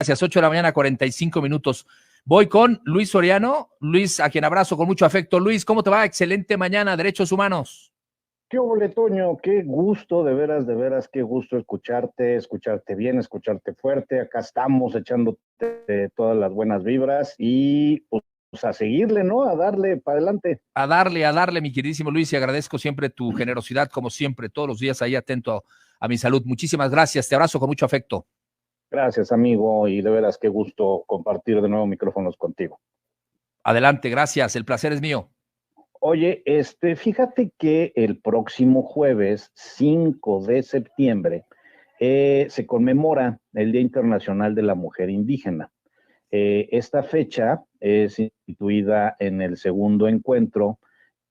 Gracias, 8 de la mañana, 45 minutos. Voy con Luis Soriano. Luis, a quien abrazo con mucho afecto. Luis, ¿cómo te va? Excelente mañana, Derechos Humanos. ¿Qué hubo, Toño? Qué gusto, de veras, qué gusto escucharte bien, escucharte fuerte. Acá estamos echándote todas las buenas vibras y pues a seguirle, ¿no? A darle para adelante. A darle, mi queridísimo Luis, y agradezco siempre tu generosidad, como siempre, todos los días ahí atento a mi salud. Muchísimas gracias, te abrazo con mucho afecto. Gracias, amigo, y de veras qué gusto compartir de nuevo micrófonos contigo. Adelante, gracias, el placer es mío. Oye, fíjate que el próximo jueves 5 de septiembre se conmemora el Día Internacional de la Mujer Indígena. Esta fecha es instituida en el segundo encuentro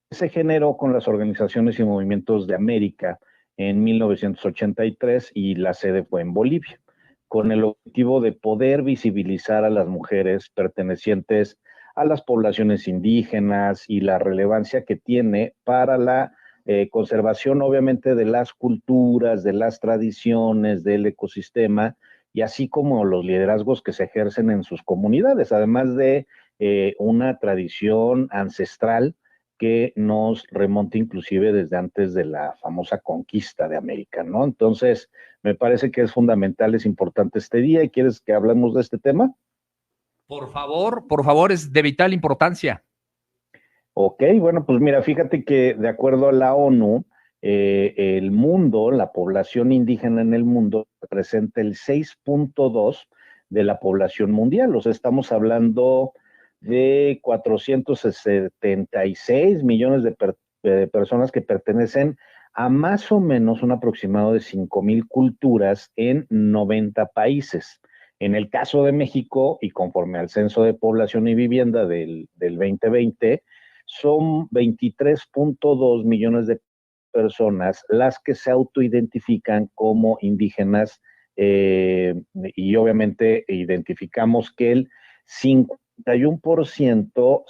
que se generó con las organizaciones y movimientos de América en 1983 y la sede fue en Bolivia, con el objetivo de poder visibilizar a las mujeres pertenecientes a las poblaciones indígenas y la relevancia que tiene para la conservación, obviamente, de las culturas, de las tradiciones, del ecosistema, y así como los liderazgos que se ejercen en sus comunidades, además de una tradición ancestral que nos remonta inclusive desde antes de la famosa conquista de América, ¿no? Entonces, me parece que es fundamental, es importante este día. ¿Y quieres que hablemos de este tema? Por favor, es de vital importancia. Ok, bueno, pues mira, fíjate que de acuerdo a la ONU, el mundo, la población indígena en el mundo, representa el 6.2 de la población mundial. O sea, estamos hablando de 476 millones de personas que pertenecen a más o menos un aproximado de 5,000 culturas en 90 países. En el caso de México, y conforme al Censo de Población y Vivienda del 2020, son 23.2 millones de personas las que se autoidentifican como indígenas, y obviamente identificamos que el 51%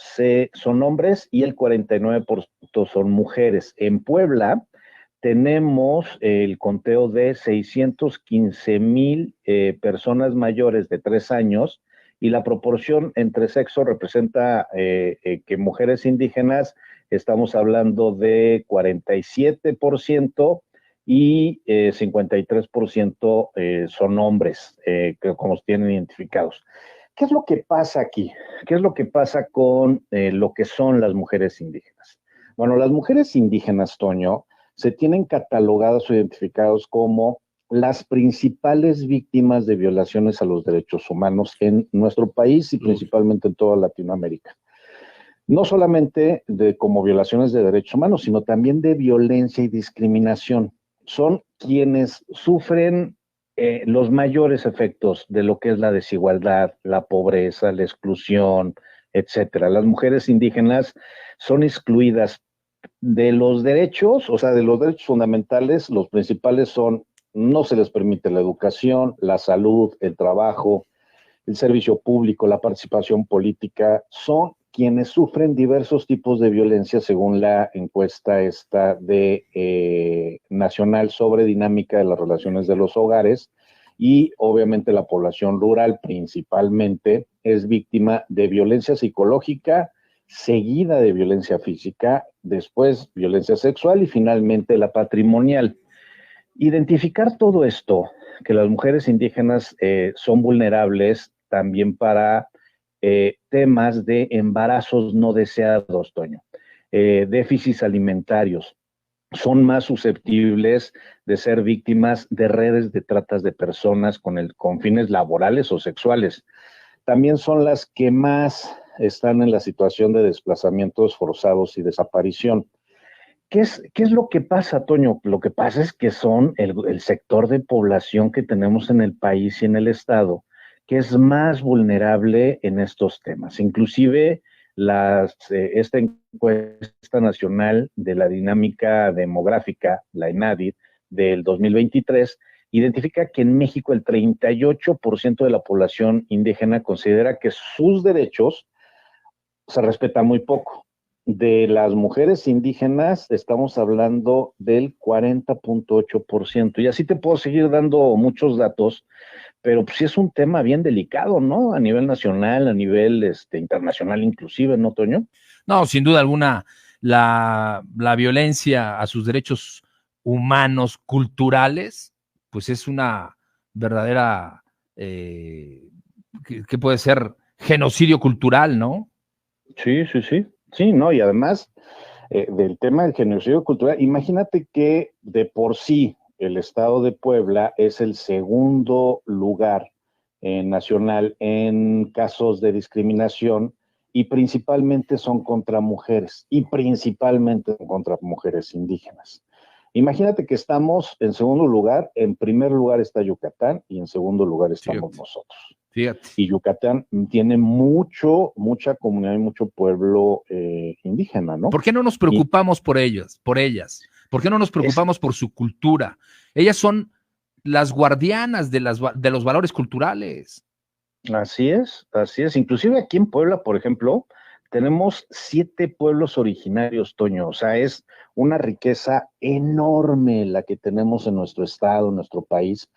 son hombres y el 49% son mujeres. En Puebla tenemos el conteo de 615,000 personas mayores de 3 años, y la proporción entre sexo representa que mujeres indígenas estamos hablando de 47% y 53% son hombres que como tienen identificados. ¿Qué es lo que pasa aquí? ¿Qué es lo que pasa con lo que son las mujeres indígenas? Bueno, las mujeres indígenas, Toño, se tienen catalogadas o identificados como las principales víctimas de violaciones a los derechos humanos en nuestro país y principalmente en toda Latinoamérica. No solamente como violaciones de derechos humanos, sino también de violencia y discriminación. Son quienes sufren los mayores efectos de lo que es la desigualdad, la pobreza, la exclusión, etcétera. Las mujeres indígenas son excluidas de los derechos, o sea, de los derechos fundamentales. Los principales son: no se les permite la educación, la salud, el trabajo, el servicio público, la participación política. Son quienes sufren diversos tipos de violencia según la encuesta esta de nacional sobre dinámica de las relaciones de los hogares. Y obviamente la población rural principalmente es víctima de violencia psicológica, seguida de violencia física, después violencia sexual y finalmente la patrimonial. Identificar todo esto, que las mujeres indígenas son vulnerables también para temas de embarazos no deseados, Toño, déficits alimentarios, son más susceptibles de ser víctimas de redes de tratas de personas con fines laborales o sexuales. También son las que más están en la situación de desplazamientos forzados y desaparición. ¿Qué es lo que pasa, Toño? Lo que pasa es que son el sector de población que tenemos en el país y en el estado que es más vulnerable en estos temas. Inclusive esta encuesta nacional de la dinámica demográfica, la ENADI, del 2023, identifica que en México el 38% de la población indígena considera que sus derechos se respetan muy poco. De las mujeres indígenas estamos hablando del 40.8%. Y así te puedo seguir dando muchos datos, pero pues sí es un tema bien delicado, ¿no? A nivel nacional, a nivel internacional inclusive, ¿no, Toño? No, sin duda alguna, la violencia a sus derechos humanos, culturales, pues es una verdadera, que puede ser genocidio cultural, ¿no? Sí, sí, sí. Sí, no, y además del tema del genocidio cultural, imagínate que de por sí el estado de Puebla es el segundo lugar nacional en casos de discriminación y principalmente son contra mujeres y principalmente contra mujeres indígenas. Imagínate que estamos en segundo lugar, en primer lugar está Yucatán y en segundo lugar estamos Fíjate, nosotros. fíjate. Y Yucatán tiene mucha comunidad y mucho pueblo indígena, ¿no? ¿Por qué no nos Y preocupamos por ellas, por ellas? ¿Por qué no nos es, preocupamos por su cultura? Ellas son las guardianas de los valores culturales. así es, así es. Inclusive aquí en Puebla, por ejemplo, tenemos 7 pueblos originarios, Toño. O sea, es una riqueza enorme la que tenemos en nuestro estado, en nuestro país.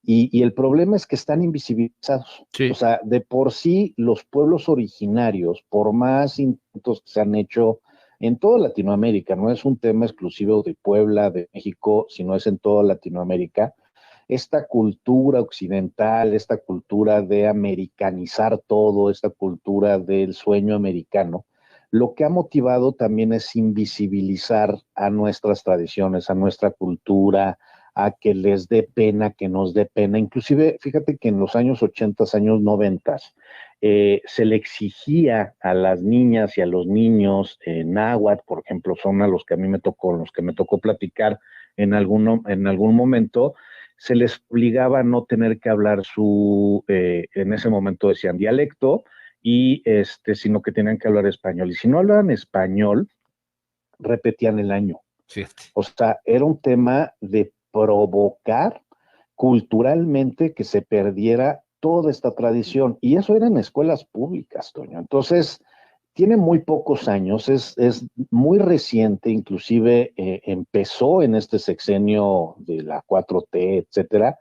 Y el problema es que están invisibilizados. O Sí. sea, de por sí los pueblos originarios, por más intentos que se han hecho en toda Latinoamérica, no es un tema exclusivo de Puebla, de México, sino es en toda Latinoamérica, esta cultura occidental, esta cultura de americanizar todo, esta cultura del sueño americano, lo que ha motivado también es invisibilizar a nuestras tradiciones, a nuestra cultura, a que les dé pena, que nos dé pena. Inclusive, fíjate que en los años 80, años 90, se le exigía a las niñas y a los niños náhuatl, por ejemplo, son a los que a mí me tocó, los que me tocó platicar en algún momento, se les obligaba a no tener que hablar en ese momento decían dialecto, y sino que tenían que hablar español. Y si no hablaban español, repetían el año. Fíjate. O sea, era un tema de provocar culturalmente que se perdiera toda esta tradición. Y eso era en escuelas públicas, Toño. Entonces, tiene muy pocos años, es muy reciente, inclusive empezó en este sexenio de la 4T, etcétera,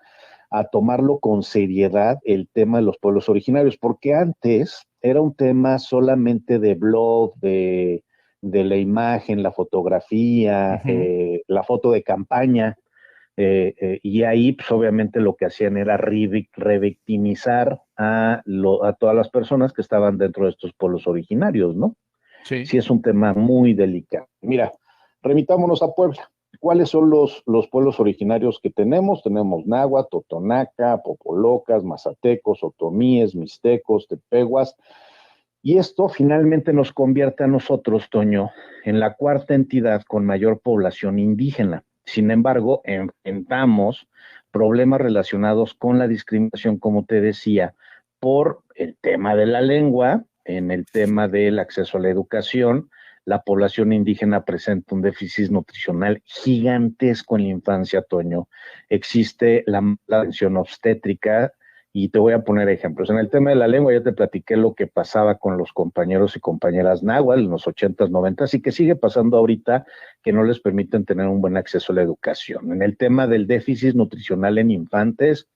a tomarlo con seriedad el tema de los pueblos originarios, porque antes era un tema solamente de blog, de la imagen, la fotografía, Ujú. la foto de campaña, y ahí pues obviamente lo que hacían era revictimizar a todas las personas que estaban dentro de estos pueblos originarios, ¿no? Sí. Sí es un tema muy delicado. Mira, remitámonos a Puebla. ¿Cuáles son los pueblos originarios que tenemos? Tenemos náhuatl, totonaca, popolocas, mazatecos, otomíes, mixtecos, tepehuas, y esto finalmente nos convierte a nosotros, Toño, en la cuarta entidad con mayor población indígena. Sin embargo, enfrentamos problemas relacionados con la discriminación, como te decía, por el tema de la lengua, en el tema del acceso a la educación. La población indígena presenta un déficit nutricional gigantesco en la infancia, Toño. Existe la mala atención obstétrica, y te voy a poner ejemplos. En el tema de la lengua, ya te platiqué lo que pasaba con los compañeros y compañeras náhuatl en los 80s, 90s, y que sigue pasando ahorita, que no les permiten tener un buen acceso a la educación. En el tema del déficit nutricional en infantes,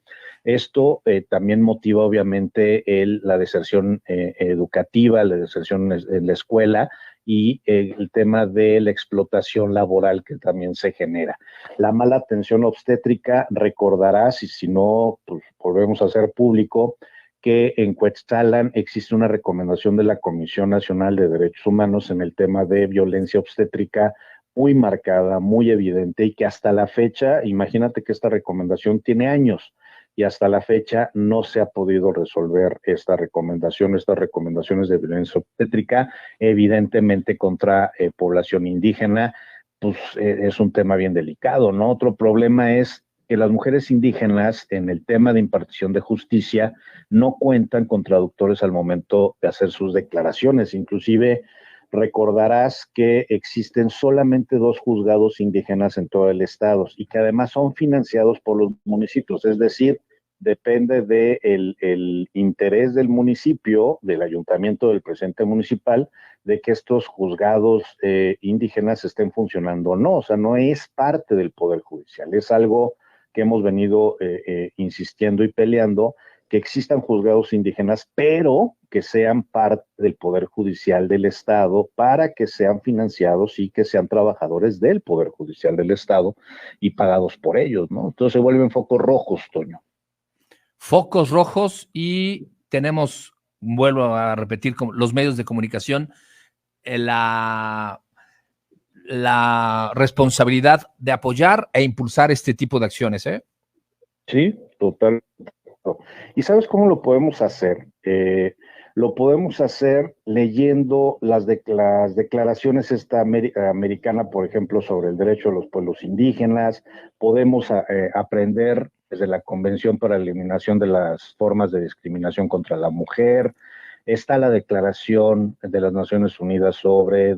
esto también motiva obviamente la deserción educativa, la deserción en la escuela, y el tema de la explotación laboral que también se genera. La mala atención obstétrica, recordarás, y si no, pues volvemos a hacer público, que en Cuetzalan existe una recomendación de la Comisión Nacional de Derechos Humanos en el tema de violencia obstétrica muy marcada, muy evidente, y que hasta la fecha, imagínate que esta recomendación tiene años, y hasta la fecha no se ha podido resolver estas recomendaciones de violencia obstétrica, evidentemente contra población indígena. Pues es un tema bien delicado, ¿no? Otro problema es que las mujeres indígenas en el tema de impartición de justicia no cuentan con traductores al momento de hacer sus declaraciones. Inclusive recordarás que existen solamente 2 juzgados indígenas en todo el estado y que además son financiados por los municipios, es decir, depende del interés del municipio, del ayuntamiento, del presidente municipal, de que estos juzgados indígenas estén funcionando o no. O sea, no es parte del Poder Judicial, es algo que hemos venido insistiendo y peleando, que existan juzgados indígenas, pero que sean parte del Poder Judicial del Estado para que sean financiados y que sean trabajadores del Poder Judicial del Estado y pagados por ellos, ¿no? Entonces se vuelven focos rojos, Toño. Focos rojos y tenemos, vuelvo a repetir, los medios de comunicación, la responsabilidad de apoyar e impulsar este tipo de acciones, ¿eh? Sí, total. ¿Y sabes cómo lo podemos hacer? Lo podemos hacer leyendo las declaraciones americana, por ejemplo, sobre el derecho de los pueblos indígenas. Podemos aprender desde la Convención para la Eliminación de las Formas de Discriminación contra la Mujer. Está la Declaración de las Naciones Unidas sobre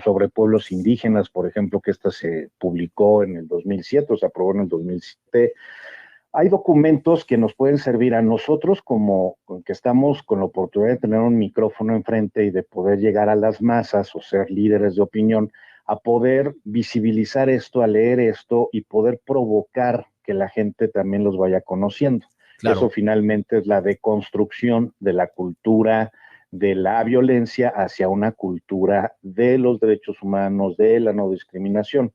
sobre pueblos indígenas, por ejemplo, que esta se publicó en el 2007, o se aprobó en el 2007. Hay documentos que nos pueden servir a nosotros como que estamos con la oportunidad de tener un micrófono enfrente y de poder llegar a las masas o ser líderes de opinión, a poder visibilizar esto, a leer esto y poder provocar que la gente también los vaya conociendo. Claro. Eso finalmente es la deconstrucción de la cultura de la violencia hacia una cultura de los derechos humanos, de la no discriminación.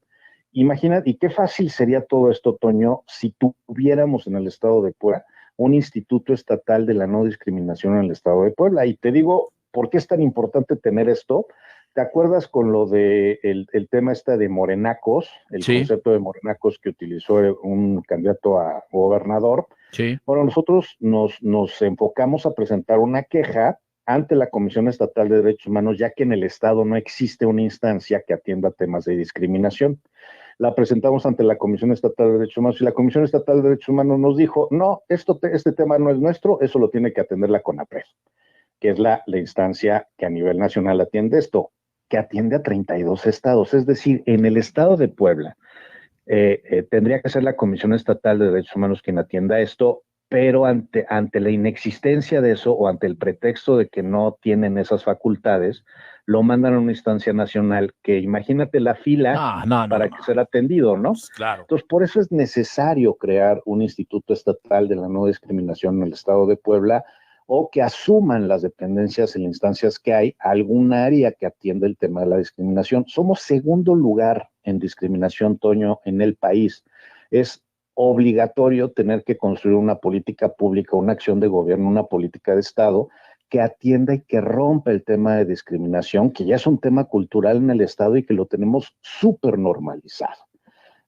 Imagínate, y qué fácil sería todo esto, Toño, si tuviéramos en el estado de Puebla un instituto estatal de la no discriminación en el estado de Puebla. Y te digo, ¿por qué es tan importante tener esto? ¿Te acuerdas con lo de el tema de morenacos, el concepto de morenacos que utilizó un candidato a gobernador? Sí. Bueno, nosotros nos enfocamos a presentar una queja ante la Comisión Estatal de Derechos Humanos, ya que en el estado no existe una instancia que atienda temas de discriminación. La presentamos ante la Comisión Estatal de Derechos Humanos y la Comisión Estatal de Derechos Humanos nos dijo, no, este tema no es nuestro, eso lo tiene que atender la CONAPRED, que es la instancia que a nivel nacional atiende esto, que atiende a 32 estados. Es decir, en el estado de Puebla tendría que ser la Comisión Estatal de Derechos Humanos quien atienda esto, pero ante la inexistencia de eso o ante el pretexto de que no tienen esas facultades, lo mandan a una instancia nacional que imagínate la fila para que sea atendido, ¿no? Pues claro. Entonces, por eso es necesario crear un instituto estatal de la no discriminación en el estado de Puebla o que asuman las dependencias en las instancias que hay algún área que atienda el tema de la discriminación. Somos segundo lugar en discriminación, Toño, en el país. Es obligatorio tener que construir una política pública, una acción de gobierno, una política de Estado que atienda y que rompa el tema de discriminación, que ya es un tema cultural en el Estado y que lo tenemos súper normalizado.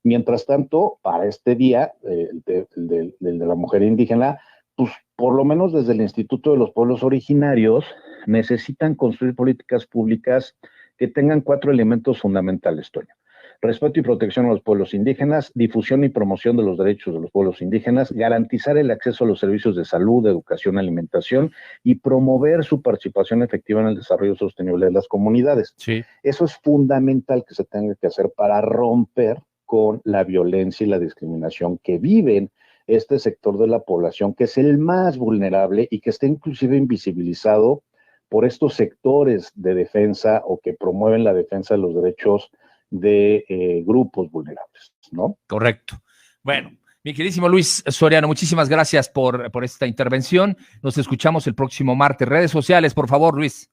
Mientras tanto, para este día, el de la mujer indígena, pues por lo menos desde el Instituto de los Pueblos Originarios, necesitan construir políticas públicas que tengan 4 elementos fundamentales, Toño. Respeto y protección a los pueblos indígenas, difusión y promoción de los derechos de los pueblos indígenas, garantizar el acceso a los servicios de salud, educación, alimentación y promover su participación efectiva en el desarrollo sostenible de las comunidades. Sí. Eso es fundamental que se tenga que hacer para romper con la violencia y la discriminación que viven este sector de la población, que es el más vulnerable y que está inclusive invisibilizado por estos sectores de defensa o que promueven la defensa de los derechos de grupos vulnerables, ¿no? Correcto. Bueno, mi queridísimo Luis Soriano, muchísimas gracias por esta intervención. Nos escuchamos el próximo martes. Redes sociales, por favor, Luis.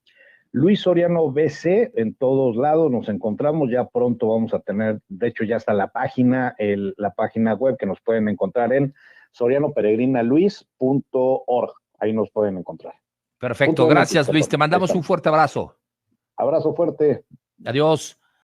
Luis Soriano BC, en todos lados nos encontramos, ya pronto vamos a tener, de hecho ya está la página web que nos pueden encontrar en sorianoperegrinaluis.org, ahí nos pueden encontrar. Perfecto, gracias Luis, te mandamos un fuerte abrazo. Abrazo fuerte. Adiós.